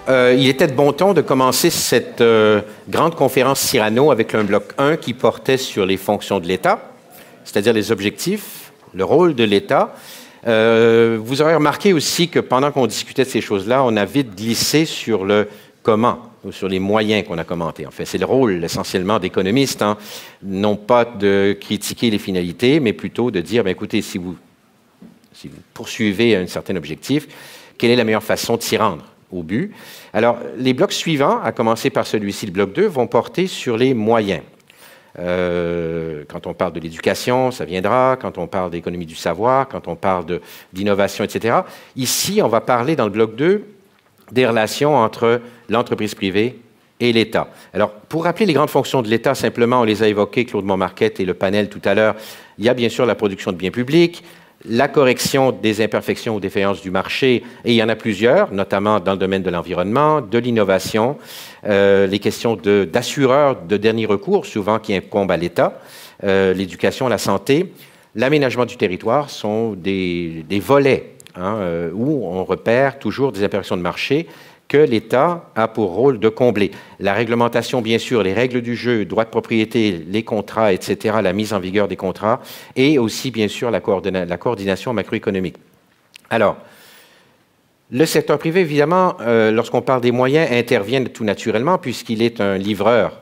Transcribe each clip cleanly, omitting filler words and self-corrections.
il était de bon ton de commencer cette grande conférence Cyrano avec un bloc 1 qui portait sur les fonctions de l'État, c'est-à-dire les objectifs, le rôle de l'État. Vous aurez remarqué aussi que pendant qu'on discutait de ces choses-là, on a vite glissé sur le comment, ou sur les moyens qu'on a commentés. En fait, c'est le rôle essentiellement d'économistes, hein, non pas de critiquer les finalités, mais plutôt de dire, bien, écoutez, si vous poursuivez un certain objectif, quelle est la meilleure façon de s'y rendre au but? Alors, les blocs suivants, à commencer par celui-ci, le bloc 2, vont porter sur les moyens. Quand on parle de l'éducation, ça viendra. Quand on parle d'économie du savoir, quand on parle d'innovation, etc. Ici, on va parler dans le bloc 2 des relations entre l'entreprise privée et l'État. Alors, pour rappeler les grandes fonctions de l'État, simplement, on les a évoquées, Claude Montmarquette et le panel tout à l'heure. Il y a bien sûr la production de biens publics, la correction des imperfections ou défaillances du marché, et il y en a plusieurs, notamment dans le domaine de l'environnement, de l'innovation, les questions d'assureurs de dernier recours, souvent qui incombent à l'État, l'éducation, la santé, l'aménagement du territoire sont des volets où on repère toujours des imperfections de marché que l'État a pour rôle de combler. La réglementation, bien sûr, les règles du jeu, droit de propriété, les contrats, etc., la mise en vigueur des contrats, et aussi, bien sûr, la coordination macroéconomique. Alors, le secteur privé, évidemment, lorsqu'on parle des moyens, intervient tout naturellement, puisqu'il est un livreur,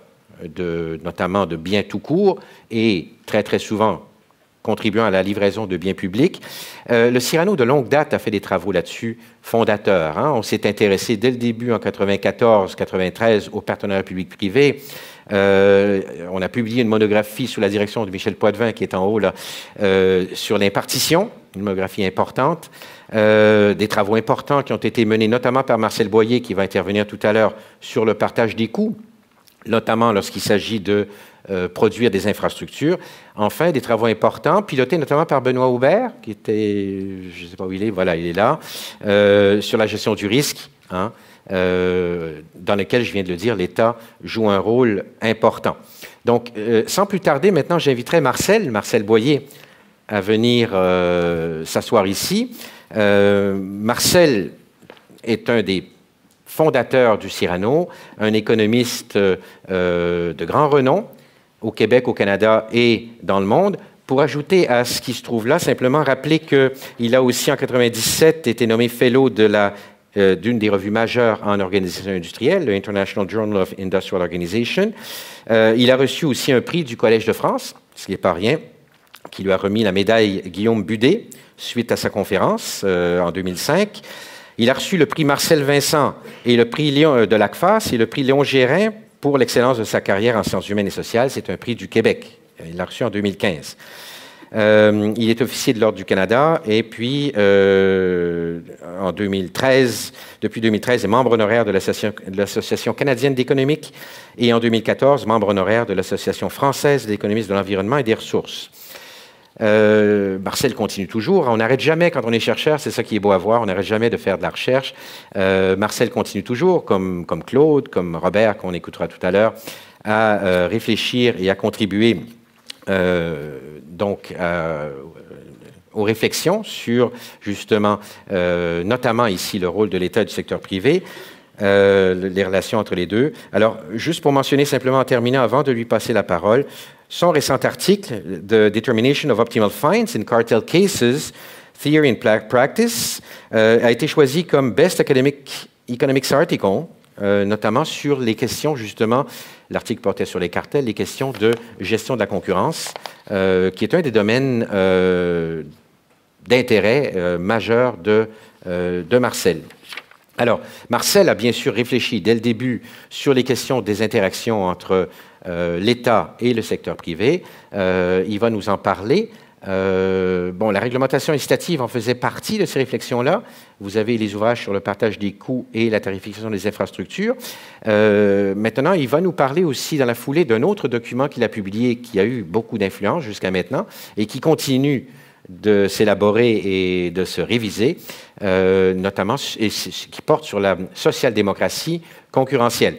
notamment de biens tout court, et très, très souvent contribuant à la livraison de biens publics. Le Cyrano, de longue date, a fait des travaux là-dessus fondateurs. Hein. On s'est intéressé dès le début, en 94-93, au partenariat public-privé. On a publié une monographie sous la direction de Michel Poitvin, qui est en haut, là, sur l'impartition, une monographie importante. Des travaux importants qui ont été menés notamment par Marcel Boyer, qui va intervenir tout à l'heure sur le partage des coûts, notamment lorsqu'il s'agit de produire des infrastructures. Enfin, des travaux importants, pilotés notamment par Benoît Aubert, qui était, je ne sais pas où il est, voilà, il est là, sur la gestion du risque, hein, dans lequel, je viens de le dire, l'État joue un rôle important. Donc, sans plus tarder, maintenant, j'inviterai Marcel Boyer, à venir s'asseoir ici. Marcel est un des fondateur du Cyrano, un économiste de grand renom au Québec, au Canada et dans le monde. Pour ajouter à ce qui se trouve là, simplement rappeler qu'il a aussi en 1997 été nommé fellow d'une des revues majeures en organisation industrielle, le International Journal of Industrial Organization. Il a reçu aussi un prix du Collège de France, ce qui n'est pas rien, qui lui a remis la médaille Guillaume Budet suite à sa conférence en 2005. Il a reçu le prix Marcel Vincent et le prix de l'ACFAS et le prix Léon Gérin pour l'excellence de sa carrière en sciences humaines et sociales. C'est un prix du Québec. Il l'a reçu en 2015. Il est officier de l'Ordre du Canada et puis, en 2013, depuis 2013, est membre honoraire de l'Association canadienne d'économique et en 2014, membre honoraire de l'Association française d'économistes de l'environnement et des ressources. Marcel continue toujours. On n'arrête jamais quand on est chercheur, c'est ça qui est beau à voir, on n'arrête jamais de faire de la recherche. Marcel continue toujours, comme Claude, comme Robert, qu'on écoutera tout à l'heure, à réfléchir et à contribuer aux réflexions sur, justement, notamment ici, le rôle de l'État et du secteur privé, les relations entre les deux. Alors, juste pour mentionner simplement en terminant, avant de lui passer la parole, son récent article, The Determination of Optimal Fines in Cartel Cases, Theory and Practice, a été choisi comme Best Economics Article, notamment sur les questions, justement, l'article portait sur les cartels, les questions de gestion de la concurrence, qui est un des domaines d'intérêt majeur de Marcel. Alors, Marcel a bien sûr réfléchi dès le début sur les questions des interactions entre l'État et le secteur privé. Il va nous en parler. Bon, la réglementation incitative en faisait partie de ces réflexions-là. Vous avez les ouvrages sur le partage des coûts et la tarification des infrastructures. Maintenant, il va nous parler aussi dans la foulée d'un autre document qu'il a publié qui a eu beaucoup d'influence jusqu'à maintenant et qui continue de s'élaborer et de se réviser, notamment qui porte sur la social-démocratie concurrentielle.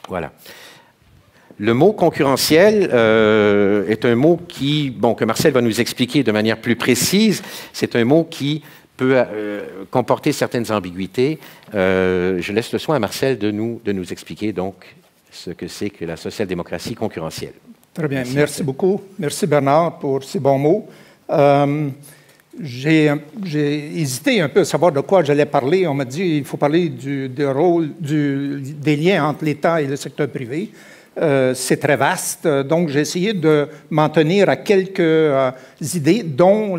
Voilà. Le mot concurrentiel est un mot que Marcel va nous expliquer de manière plus précise. C'est un mot qui peut comporter certaines ambiguïtés. Je laisse le soin à Marcel de nous expliquer donc ce que c'est que la social-démocratie concurrentielle. Très bien. Merci beaucoup. Merci Bernard pour ces bons mots. J'ai hésité un peu à savoir de quoi j'allais parler. On m'a dit qu'il faut parler du rôle, des liens entre l'État et le secteur privé. C'est très vaste, donc j'ai essayé de m'en tenir à quelques idées, dont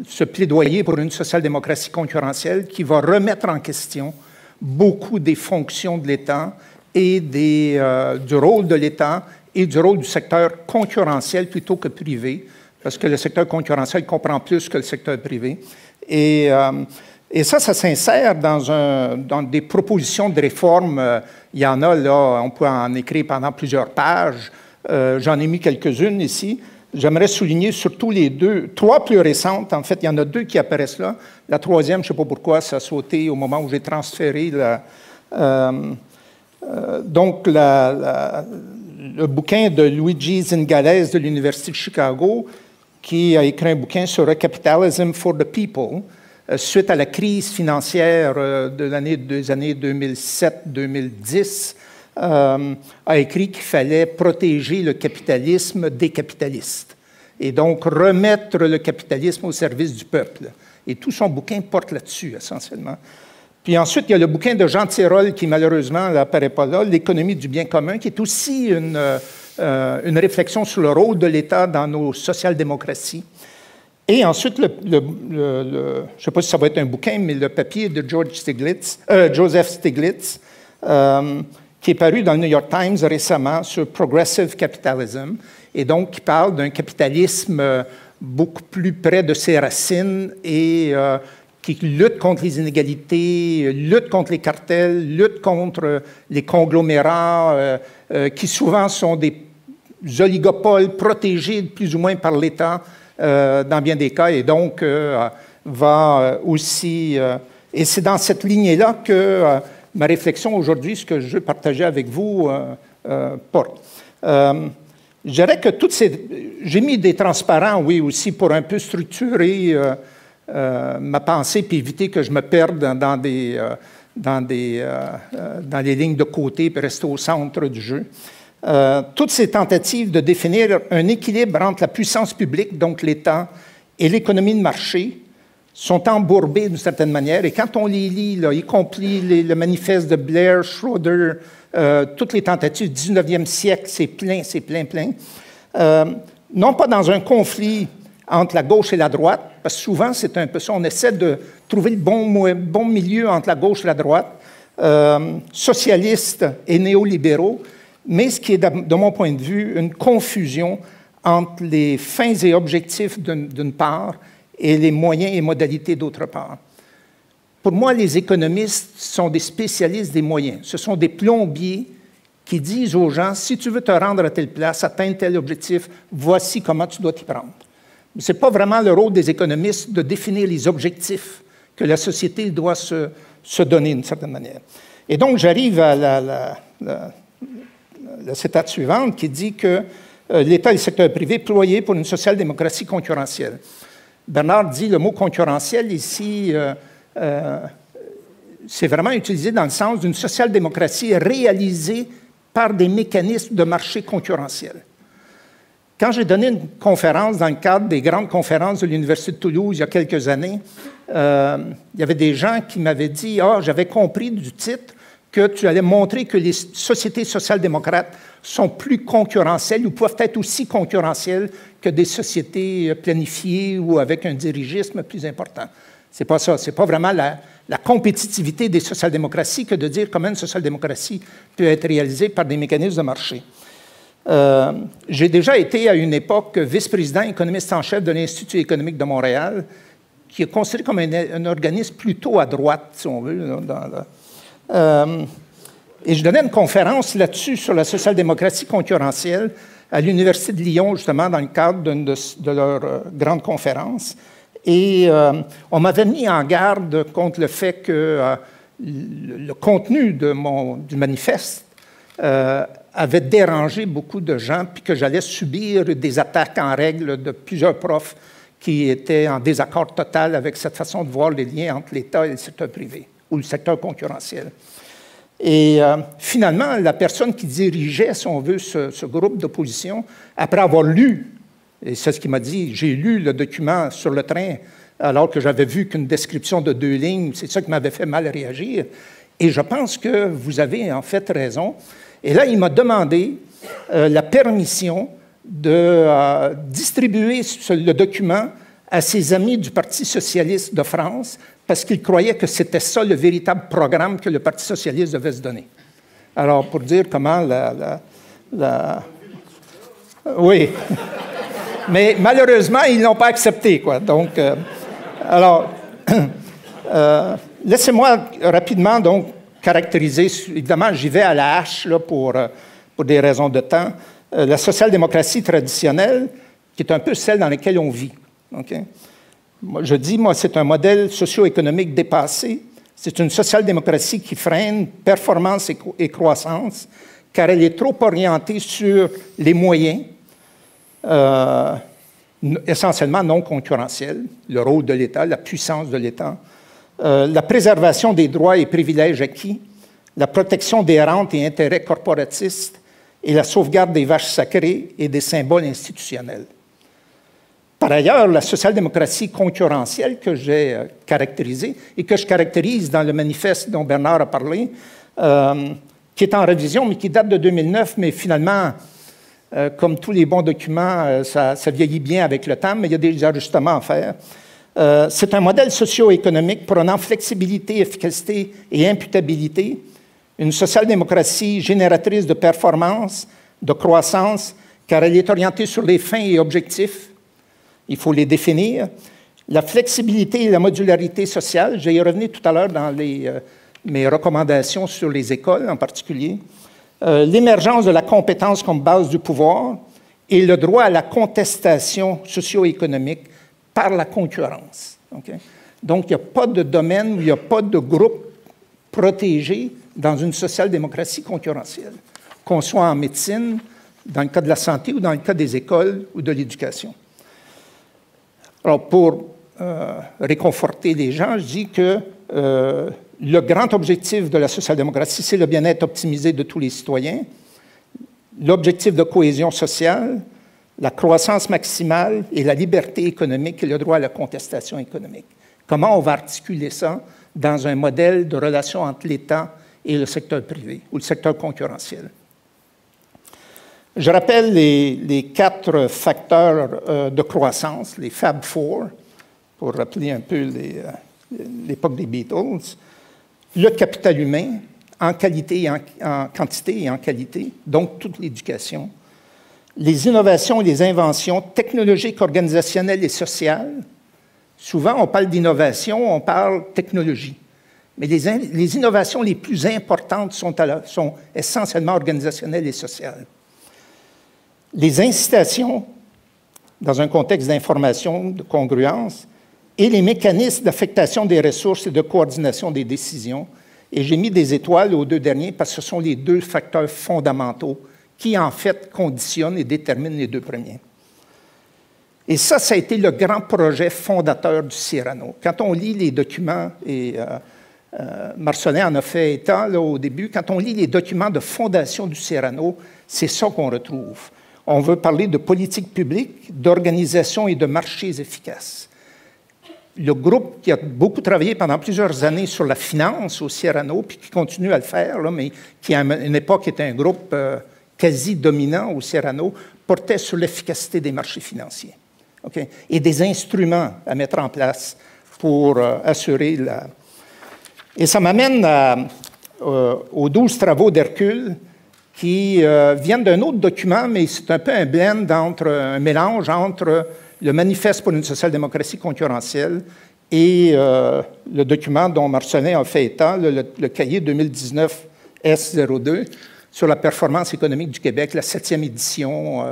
ce plaidoyer pour une social-démocratie concurrentielle qui va remettre en question beaucoup des fonctions de l'État et du rôle de l'État et du rôle du secteur concurrentiel plutôt que privé, parce que le secteur concurrentiel comprend plus que le secteur privé. Et ça s'insère dans des propositions de réforme. Il y en a, là, on peut en écrire pendant plusieurs pages. J'en ai mis quelques-unes ici. J'aimerais souligner surtout trois plus récentes. En fait, il y en a deux qui apparaissent là. La troisième, je ne sais pas pourquoi, ça a sauté au moment où j'ai transféré le bouquin de Luigi Zingales de l'Université de Chicago, qui a écrit un bouquin sur le Capitalism for the People, suite à la crise financière des années 2007-2010, a écrit qu'il fallait protéger le capitalisme des capitalistes et donc remettre le capitalisme au service du peuple. Et tout son bouquin porte là-dessus, essentiellement. Puis ensuite, il y a le bouquin de Jean Tirole, qui malheureusement n'apparaît pas là, L'économie du bien commun, qui est aussi une réflexion sur le rôle de l'État dans nos social-démocraties. Et ensuite, je ne sais pas si ça va être un bouquin, mais le papier de Joseph Stiglitz, qui est paru dans le New York Times récemment sur Progressive Capitalism, et donc qui parle d'un capitalisme beaucoup plus près de ses racines et qui lutte contre les inégalités, lutte contre les cartels, lutte contre les conglomérats, qui souvent sont des oligopoles protégés plus ou moins par l'État dans bien des cas, et donc va aussi... et c'est dans cette lignée-là que ma réflexion aujourd'hui, ce que je veux partager avec vous, porte. Je dirais que j'ai mis des transparents, oui, aussi, pour un peu structurer ma pensée puis éviter que je me perde dans les lignes de côté puis rester au centre du jeu. Toutes ces tentatives de définir un équilibre entre la puissance publique, donc l'État, et l'économie de marché sont embourbées d'une certaine manière. Et quand on les lit, là, y compris le manifeste de Blair, Schroeder, toutes les tentatives du 19e siècle, c'est plein. Non pas dans un conflit entre la gauche et la droite, parce que souvent c'est un peu ça, on essaie de trouver le bon milieu entre la gauche et la droite, socialistes et néolibéraux, mais ce qui est, de mon point de vue, une confusion entre les fins et objectifs d'une part et les moyens et modalités d'autre part. Pour moi, les économistes sont des spécialistes des moyens. Ce sont des plombiers qui disent aux gens, si tu veux te rendre à telle place, atteindre tel objectif, voici comment tu dois t'y prendre. Ce n'est pas vraiment le rôle des économistes de définir les objectifs que la société doit se donner d'une certaine manière. Et donc, j'arrive à la citation suivante qui dit que l'État et le secteur privé ployés pour une social-démocratie concurrentielle. Bernard dit le mot concurrentiel ici, c'est vraiment utilisé dans le sens d'une social-démocratie réalisée par des mécanismes de marché concurrentiel. Quand j'ai donné une conférence dans le cadre des grandes conférences de l'Université de Toulouse il y a quelques années, il y avait des gens qui m'avaient dit « Ah, j'avais compris du titre que tu allais montrer que les sociétés social-démocrates sont plus concurrentielles ou peuvent être aussi concurrentielles que des sociétés planifiées ou avec un dirigisme plus important. » C'est pas ça. C'est pas vraiment la compétitivité des social-démocraties que de dire comment une social-démocratie peut être réalisée par des mécanismes de marché. J'ai déjà été à une époque vice-président économiste en chef de l'Institut économique de Montréal, qui est considéré comme un organisme plutôt à droite, si on veut. Et je donnais une conférence là-dessus sur la social-démocratie concurrentielle à l'Université de Lyon, justement, dans le cadre de leur grande conférence. Et on m'avait mis en garde contre le fait que le contenu du manifeste avait dérangé beaucoup de gens, puis que j'allais subir des attaques en règle de plusieurs profs qui étaient en désaccord total avec cette façon de voir les liens entre l'État et le secteur privé, ou le secteur concurrentiel. Et finalement, la personne qui dirigeait, si on veut, ce groupe d'opposition, après avoir lu, et c'est ce qu'il m'a dit, j'ai lu le document sur le train alors que j'avais vu qu'une description de 2 lignes, c'est ça qui m'avait fait mal réagir. Et je pense que vous avez en fait raison. Et là, il m'a demandé la permission de distribuer le document à ses amis du Parti socialiste de France parce qu'il croyait que c'était ça le véritable programme que le Parti socialiste devait se donner. Alors, pour dire comment Oui. Mais malheureusement, ils ne l'ont pas accepté, quoi. Donc, alors, laissez-moi rapidement, donc, caractériser. Évidemment, j'y vais à la hache, là, pour des raisons de temps. La social-démocratie traditionnelle, qui est un peu celle dans laquelle on vit. Okay? Je dis, c'est un modèle socio-économique dépassé. C'est une social-démocratie qui freine performance et croissance, car elle est trop orientée sur les moyens, essentiellement non concurrentiels, le rôle de l'État, la puissance de l'État, la préservation des droits et privilèges acquis, la protection des rentes et intérêts corporatistes et la sauvegarde des vaches sacrées et des symboles institutionnels. Par ailleurs, la social-démocratie concurrentielle que j'ai caractérisée et que je caractérise dans le manifeste dont Bernard a parlé, qui est en révision, mais qui date de 2009, mais finalement, comme tous les bons documents, ça vieillit bien avec le temps, mais il y a des ajustements à faire. C'est un modèle socio-économique prônant flexibilité, efficacité et imputabilité, une social-démocratie génératrice de performance, de croissance, car elle est orientée sur les fins et objectifs. Il faut les définir. La flexibilité et la modularité sociale, j'y ai revenu tout à l'heure dans mes recommandations sur les écoles en particulier. L'émergence de la compétence comme base du pouvoir et le droit à la contestation socio-économique par la concurrence. Okay? Donc, il n'y a pas de domaine où il n'y a pas de groupe protégé dans une social-démocratie concurrentielle, qu'on soit en médecine, dans le cas de la santé ou dans le cas des écoles ou de l'éducation. Alors, pour réconforter les gens, je dis que le grand objectif de la social-démocratie, c'est le bien-être optimisé de tous les citoyens, l'objectif de cohésion sociale, la croissance maximale et la liberté économique et le droit à la contestation économique. Comment on va articuler ça dans un modèle de relation entre l'État et le secteur privé ou le secteur concurrentiel? Je rappelle les 4 facteurs de croissance, les Fab Four, pour rappeler un peu l'époque des Beatles. Le capital humain, en qualité, en quantité et en qualité, donc toute l'éducation. Les innovations et les inventions technologiques, organisationnelles et sociales. Souvent, on parle d'innovation, on parle technologie. Mais les innovations les plus importantes sont essentiellement organisationnelles et sociales. Les incitations, dans un contexte d'information, de congruence, et les mécanismes d'affectation des ressources et de coordination des décisions. Et j'ai mis des étoiles aux 2 derniers parce que ce sont les 2 facteurs fondamentaux qui, en fait, conditionnent et déterminent les 2 premiers. Et ça a été le grand projet fondateur du Cyrano. Quand on lit les documents, et Marcelin en a fait état là, au début, quand on lit les documents de fondation du Cyrano, c'est ça qu'on retrouve. On veut parler de politique publique, d'organisation et de marchés efficaces. Le groupe qui a beaucoup travaillé pendant plusieurs années sur la finance au Cyrano, puis qui continue à le faire, là, mais qui à une époque était un groupe quasi dominant au Cyrano, portait sur l'efficacité des marchés financiers. Okay? Et des instruments à mettre en place pour assurer la... Et ça m'amène aux 12 travaux d'Hercule qui viennent d'un autre document, mais c'est un peu un blend un mélange entre le Manifeste pour une social-démocratie concurrentielle et le document dont Marcelin a fait état, le cahier 2019 S02 sur la performance économique du Québec, la 7e édition,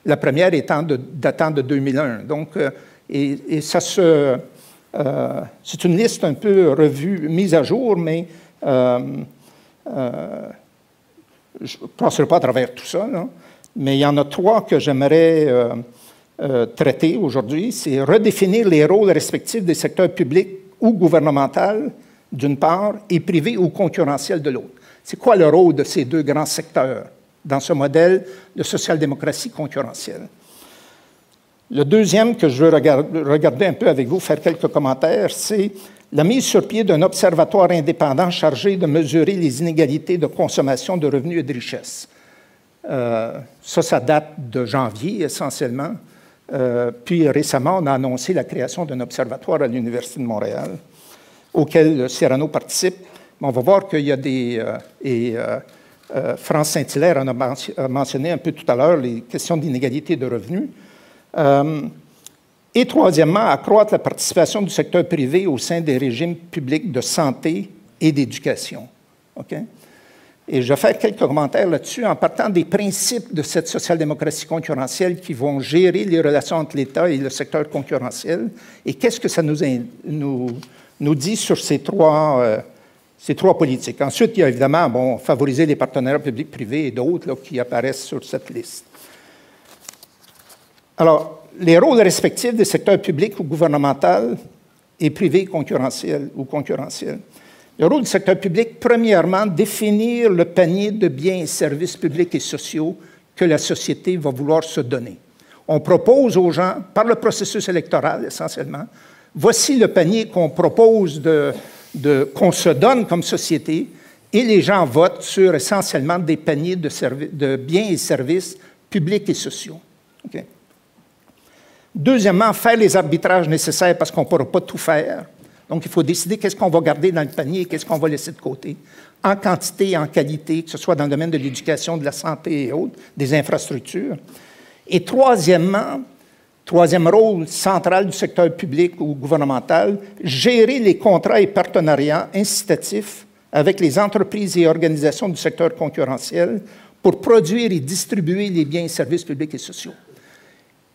la première datant de 2001. Donc, ça c'est une liste un peu revue, mise à jour, mais je ne passerai pas à travers tout ça, là, mais il y en a 3 que j'aimerais traiter aujourd'hui, c'est redéfinir les rôles respectifs des secteurs publics ou gouvernemental, d'une part, et privé ou concurrentiel de l'autre. C'est quoi le rôle de ces deux grands secteurs dans ce modèle de social-démocratie concurrentielle? Le deuxième que je veux regarder un peu avec vous, faire quelques commentaires, c'est la mise sur pied d'un observatoire indépendant chargé de mesurer les inégalités de consommation de revenus et de richesses. Ça date de janvier essentiellement. Puis récemment, on a annoncé la création d'un observatoire à l'Université de Montréal, auquel Cyrano participe. On va voir qu'il y a des... France Saint-Hilaire en a mentionné un peu tout à l'heure les questions d'inégalité de revenus. Et troisièmement, accroître la participation du secteur privé au sein des régimes publics de santé et d'éducation. Okay? Et je vais faire quelques commentaires là-dessus en partant des principes de cette social-démocratie concurrentielle qui vont gérer les relations entre l'État et le secteur concurrentiel. Et qu'est-ce que ça nous dit sur ces trois politiques. Ensuite, il y a évidemment favoriser les partenariats publics-privés et d'autres qui apparaissent sur cette liste. Alors, les rôles respectifs des secteurs publics ou gouvernemental et privés concurrentiels ou concurrentiels. Le rôle du secteur public, premièrement, définir le panier de biens et services publics et sociaux que la société va vouloir se donner. On propose aux gens, par le processus électoral essentiellement, voici le panier qu'on propose qu'on se donne comme société, et les gens votent sur essentiellement des paniers de biens et services publics et sociaux. Okay? Deuxièmement, faire les arbitrages nécessaires parce qu'on ne pourra pas tout faire. Donc, il faut décider qu'est-ce qu'on va garder dans le panier et qu'est-ce qu'on va laisser de côté, en quantité et en qualité, que ce soit dans le domaine de l'éducation, de la santé et autres, des infrastructures. Et troisièmement, troisième rôle central du secteur public ou gouvernemental, gérer les contrats et partenariats incitatifs avec les entreprises et organisations du secteur concurrentiel pour produire et distribuer les biens et services publics et sociaux.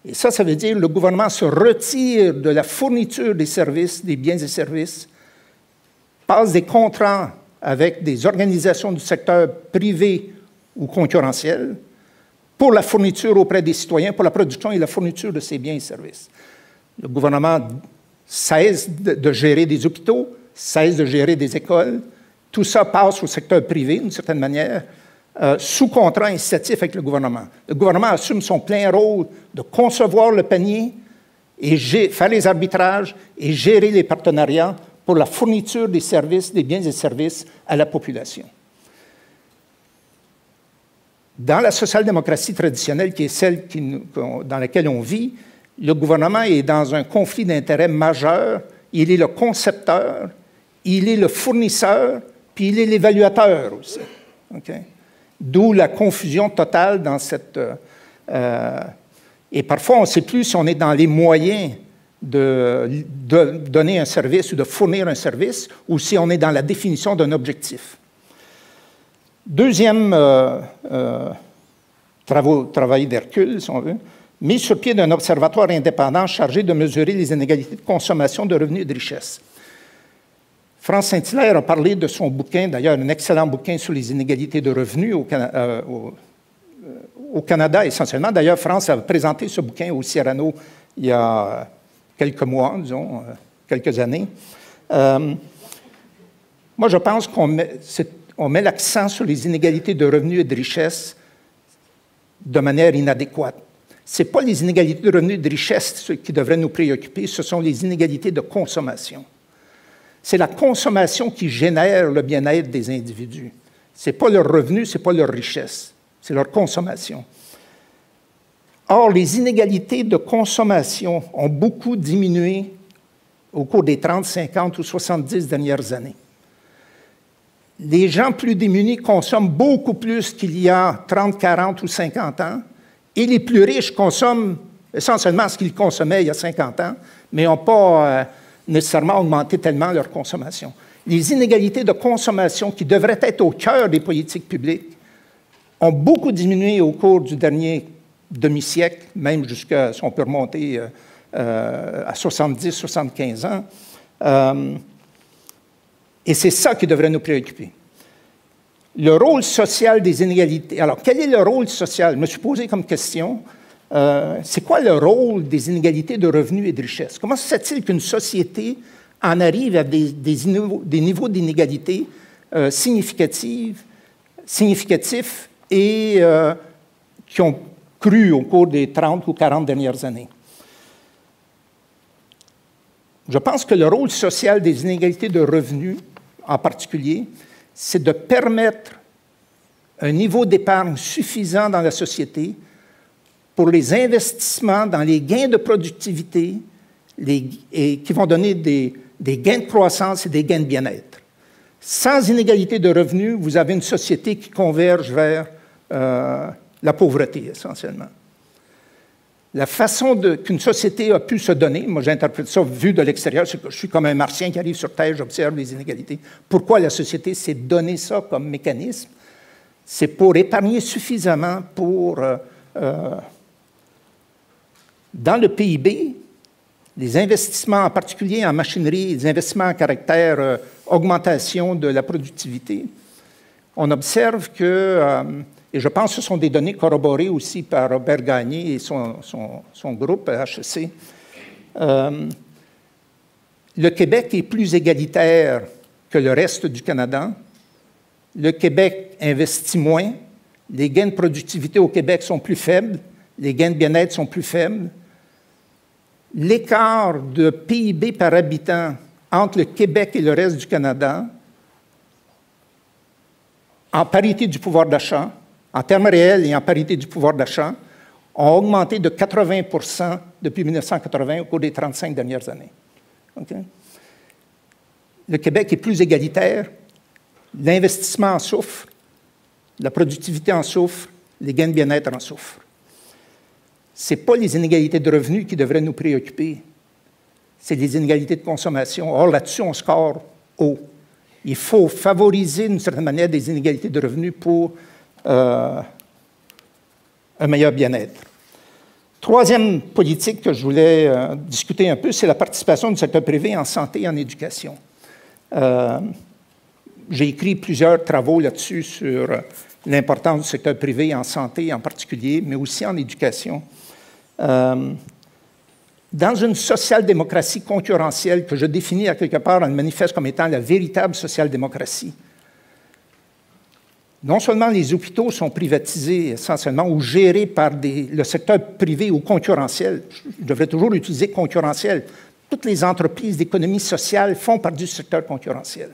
Et ça veut dire que le gouvernement se retire de la fourniture des services, des biens et services, passe des contrats avec des organisations du secteur privé ou concurrentiel pour la fourniture auprès des citoyens, pour la production et la fourniture de ces biens et services. Le gouvernement cesse de gérer des hôpitaux, cesse de gérer des écoles. Tout ça passe au secteur privé, d'une certaine manière, sous contrat incitatif avec le gouvernement. Le gouvernement assume son plein rôle de concevoir le panier et faire les arbitrages et gérer les partenariats pour la fourniture des services, des biens et services à la population. Dans la social-démocratie traditionnelle, qui est celle dans laquelle on vit, le gouvernement est dans un conflit d'intérêts majeur. Il est le concepteur, il est le fournisseur, puis il est l'évaluateur aussi. Okay? D'où la confusion totale dans cette... et parfois, on ne sait plus si on est dans les moyens de donner un service ou de fournir un service, ou si on est dans la définition d'un objectif. Deuxième travail d'Hercule, si on veut, mise sur pied d'un observatoire indépendant chargé de mesurer les inégalités de consommation de revenus et de richesses. France Saint-Hilaire a parlé de son bouquin, d'ailleurs un excellent bouquin sur les inégalités de revenus au Canada essentiellement. D'ailleurs, France a présenté ce bouquin au Cyrano il y a quelques mois, disons, quelques années. Moi, je pense qu'on met l'accent sur les inégalités de revenus et de richesses de manière inadéquate. Ce n'est pas les inégalités de revenus et de richesses qui devraient nous préoccuper, ce sont les inégalités de consommation. C'est la consommation qui génère le bien-être des individus. Ce n'est pas leur revenu, ce n'est pas leur richesse, c'est leur consommation. Or, les inégalités de consommation ont beaucoup diminué au cours des 30, 50 ou 70 dernières années. Les gens plus démunis consomment beaucoup plus qu'il y a 30, 40 ou 50 ans, et les plus riches consomment essentiellement ce qu'ils consommaient il y a 50 ans, mais n'ont pas nécessairement augmenté tellement leur consommation. Les inégalités de consommation qui devraient être au cœur des politiques publiques ont beaucoup diminué au cours du dernier demi-siècle, même jusqu'à, si on peut remonter à 70, 75 ans. Et c'est ça qui devrait nous préoccuper. Le rôle social des inégalités. Alors, quel est le rôle social? Je me suis posé comme question. c'est quoi le rôle des inégalités de revenus et de richesse? Comment se fait-il qu'une société en arrive à des niveaux d'inégalité significatifs et qui ont cru au cours des 30 ou 40 dernières années? Je pense que le rôle social des inégalités de revenus, en particulier, c'est de permettre un niveau d'épargne suffisant dans la société pour les investissements dans les gains de productivité et qui vont donner des gains de croissance et des gains de bien-être. Sans inégalité de revenus, vous avez une société qui converge vers la pauvreté, essentiellement. La façon qu'une société a pu se donner, moi j'interprète ça vu de l'extérieur, c'est que je suis comme un martien qui arrive sur Terre, j'observe les inégalités. Pourquoi la société s'est donné ça comme mécanisme? C'est pour épargner suffisamment pour, dans le PIB, les investissements en particulier en machinerie, les investissements à caractère augmentation de la productivité. On observe que, et je pense que ce sont des données corroborées aussi par Robert Gagné et son groupe HEC, le Québec est plus égalitaire que le reste du Canada. Le Québec investit moins, les gains de productivité au Québec sont plus faibles, les gains de bien-être sont plus faibles. L'écart de PIB par habitant entre le Québec et le reste du Canada, en parité du pouvoir d'achat, en termes réels et en parité du pouvoir d'achat, ont augmenté de 80 % depuis 1980 au cours des 35 dernières années. Okay? Le Québec est plus égalitaire, l'investissement en souffre, la productivité en souffre, les gains de bien-être en souffrent. Ce n'est pas les inégalités de revenus qui devraient nous préoccuper, c'est les inégalités de consommation. Or, là-dessus, on score haut. Il faut favoriser, d'une certaine manière, des inégalités de revenus pour un meilleur bien-être. Troisième politique que je voulais discuter un peu, c'est la participation du secteur privé en santé et en éducation. J'ai écrit plusieurs travaux là-dessus sur l'importance du secteur privé en santé en particulier, mais aussi en éducation. Dans une social-démocratie concurrentielle que je définis à quelque part dans le manifeste comme étant la véritable social-démocratie, non seulement les hôpitaux sont privatisés essentiellement ou gérés par le secteur privé ou concurrentiel, je devrais toujours utiliser concurrentiel, toutes les entreprises d'économie sociale font partie du secteur concurrentiel,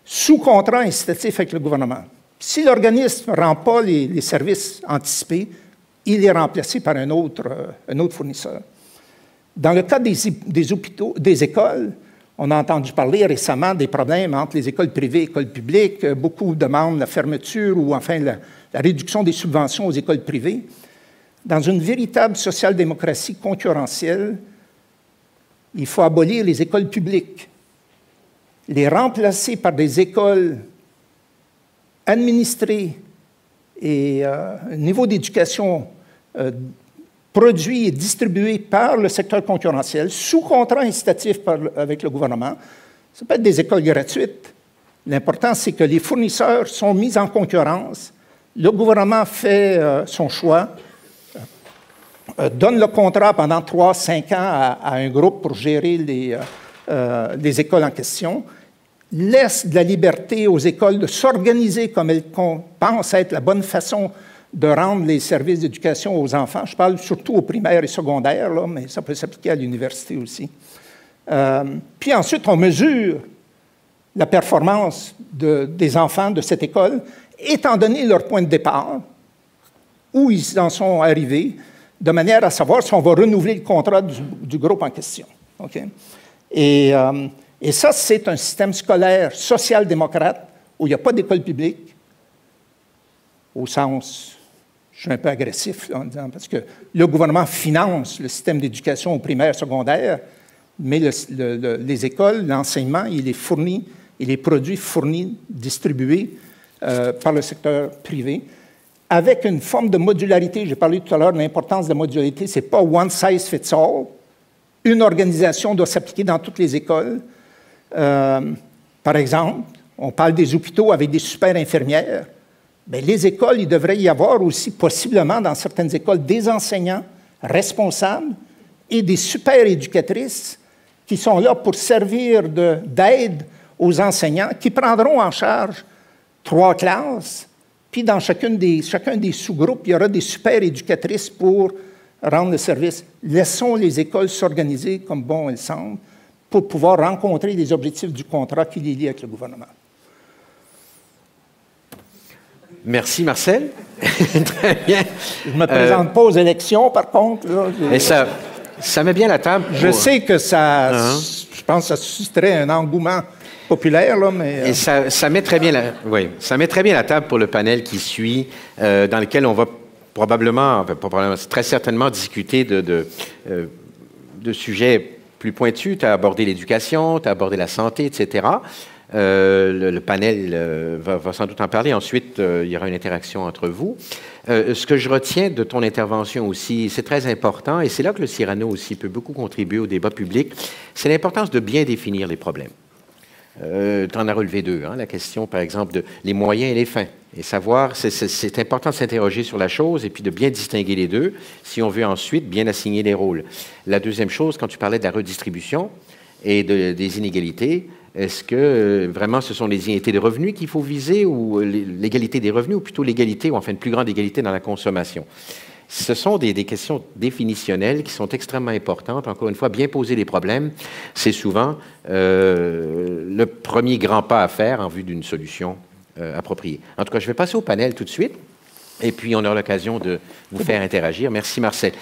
sous contrat incitatif avec le gouvernement. Si l'organisme ne rend pas les services anticipés, il est remplacé par un autre fournisseur. Dans le cas des hôpitaux, des écoles, on a entendu parler récemment des problèmes entre les écoles privées et les écoles publiques. Beaucoup demandent la fermeture ou enfin la réduction des subventions aux écoles privées. Dans une véritable social-démocratie concurrentielle, il faut abolir les écoles publiques, les remplacer par des écoles administrées et un niveau d'éducation produit et distribué par le secteur concurrentiel, sous contrat incitatif avec le gouvernement. Ça peut être des écoles gratuites. L'important, c'est que les fournisseurs sont mis en concurrence. Le gouvernement fait son choix, donne le contrat pendant 3-5 ans à un groupe pour gérer les écoles en question, laisse de la liberté aux écoles de s'organiser comme elles pensent être la bonne façon de rendre les services d'éducation aux enfants. Je parle surtout aux primaires et secondaires, là, mais ça peut s'appliquer à l'université aussi. Puis ensuite, on mesure la performance des enfants de cette école, étant donné leur point de départ, où ils en sont arrivés, de manière à savoir si on va renouveler le contrat du groupe en question. Okay? Et ça, c'est un système scolaire social-démocrate où il n'y a pas d'école publique, au sens, je suis un peu agressif là, en disant, parce que le gouvernement finance le système d'éducation au primaire, secondaire, mais les écoles, l'enseignement, il est fourni, il est produit, fourni, distribué par le secteur privé, avec une forme de modularité. J'ai parlé tout à l'heure de l'importance de la modularité. Ce n'est pas one size fits all. Une organisation doit s'appliquer dans toutes les écoles. Par exemple, on parle des hôpitaux avec des super infirmières. bien, les écoles, il devrait y avoir aussi, possiblement dans certaines écoles, des enseignants responsables et des super éducatrices qui sont là pour servir d'aide aux enseignants, qui prendront en charge 3 classes, puis dans chacun des sous-groupes, il y aura des super éducatrices pour rendre le service. Laissons les écoles s'organiser comme bon elles semblent pour pouvoir rencontrer les objectifs du contrat qui les lie avec le gouvernement. Merci, Marcel. Très bien. Je ne me présente pas aux élections, par contre. Là, et ça met bien la table. Je sais que ça, je pense que ça susciterait un engouement populaire, là, mais... Et ça met très bien ça met très bien la table pour le panel qui suit, dans lequel on va probablement, très certainement discuter de sujets plus pointus. Tu as abordé l'éducation, tu as abordé la santé, etc. Le panel va sans doute en parler. Ensuite, il y aura une interaction entre vous. Ce que je retiens de ton intervention aussi, c'est très important, et c'est là que le Cyrano aussi peut beaucoup contribuer au débat public, c'est l'importance de bien définir les problèmes. Tu en as relevé 2, hein, la question, par exemple, de les moyens et les fins. Et savoir, c'est important de s'interroger sur la chose et puis de bien distinguer les deux, si on veut ensuite bien assigner les rôles. La deuxième chose, quand tu parlais de la redistribution et des inégalités, est-ce que vraiment ce sont les inégalités de revenus qu'il faut viser, ou l'égalité des revenus, ou plutôt l'égalité, ou enfin une plus grande égalité dans la consommation? Ce sont des questions définitionnelles qui sont extrêmement importantes. Encore une fois, bien poser les problèmes, c'est souvent le premier grand pas à faire en vue d'une solution appropriée. En tout cas, je vais passer au panel tout de suite, et puis on aura l'occasion de vous faire interagir. Merci, Marcel.